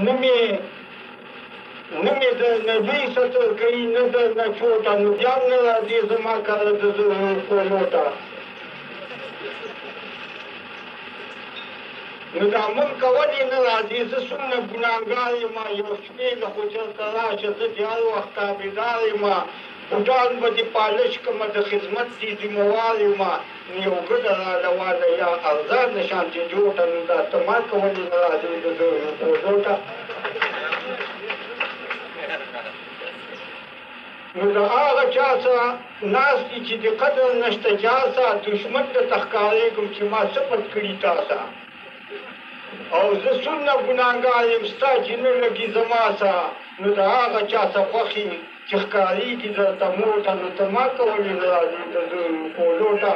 نه مې د نبي ستر کوي نه د نفوټه نو بیا هم نه راځي زما کره د کولو ته نو دا ملک ولې نه راځي زه څومره ګناهګار یم یو شپې له حجر ته راشه زه د هر وخت تابعدار یم بوټان به دې پالش کړمه د خدمت دې ذمهوار یم نو یو ګډه راروانه یا ارزانه شانتې جوړه نو دا ته ما ته ولې نه راځې د کولو ته نو د هغه چا سره ناست دي چې د قدر نشته چا سره دښمن ته ښکارېږم چې ما څه بد کړي تا سره او زه څومره ګناهګار یم ستا چې نه لګي زما سره نو د هغه چا څه خوښې چې ښکارېږي درته موټه نو ته ما ته ولې نه راځې د کولو ته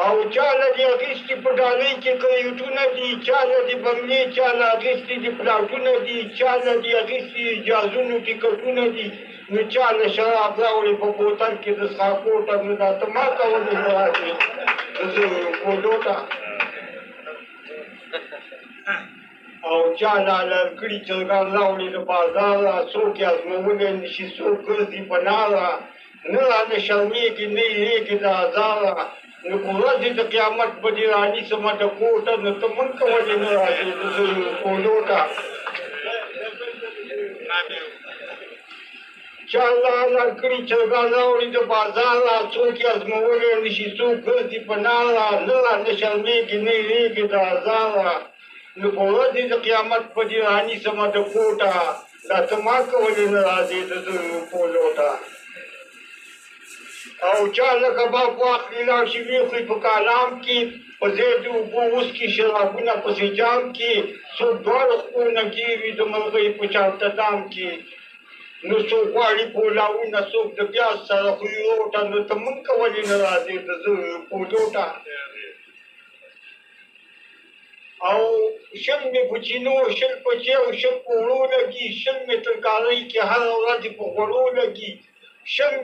او چا له دې اخیستي په ډالۍ کې کریټونه دي چا له دې بنګلې چا له اخیستي دي پلاټونه دي چا له دې اخیستي جهازونو ټیکټونه دي نو چا له شراب راوړي په بوتل کې د څښاکو ته نو دا ته ما ته ولې نه راځې د کولو ته او چا له لرګړي چرګان راوړي د بازاره څوک یې ازمولی نه شي څوک ګرځي په ناره نه رانه شرمېږي نه یېږي د ازاره نو په ورځې د قیامت به دې رانیسمه د کوټه نو ته مونږ ته ولې نه راځې د کولو ته چا لرګړي چرګان راوړي د بازاره څوک یې ازمولی نه شي څوک ګرځي په ناره نه رانه شرمېږي نه یېږي د ازاره نو په ورځې د قیامت به دې رانیسمه د کوټه دا ته ما ته ولې نه راځې د کولو ته او چا لکه باپ واخلي لاړ شي ویې خوري په کالام کې په ځای د اوبو وڅکي شرابونه پسې جام کې څوک دواړه خپلونه کېوي د مرغۍ په چاپتدام کې نو څوک غواړي پولاونه څوک د پیاز سره خوري روټه نو ته مونږ ته ولې نه راځې د کولو ته او شل مې په چینو شل په چیو شل په وړو لګي شل مې ترکارۍ کې هره ورځ په غوړو لګي شل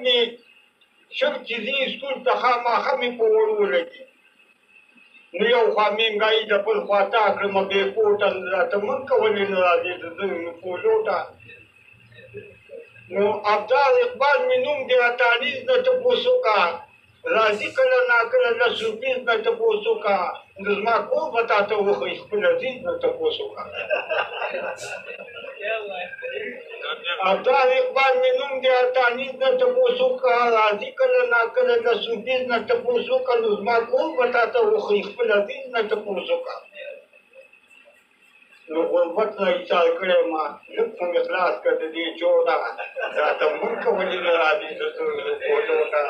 چې ځي سکول ته خامخا مې په وړو لګي نو یو خوا مهنګایي د بل خوا تا کړمه بې کوټه راته مونږ ته ولې نه راځې د کولو ته نو ابدال اقبال مې نوم دی راتانیز نه تپوس وکړه راځي کله ناکله له سوپیز نه تپوس وکړه نو زما کور به تا ته وښیي خپل عزیز نه تپوس وکړه ابدال اقبال مې نوم دی راتانیز نه تپوس وکړه راځي کله ناکله له سوپیز نه تپوس وکړه نو زما کور به تا ته وښیي خپل عزیز نه تپوس وکړه نو غربت نه ایثار کړی ما لږ خو مې خلاص کړه د دې چوټه راته مونږ ته ولې نه راځې د کولو ته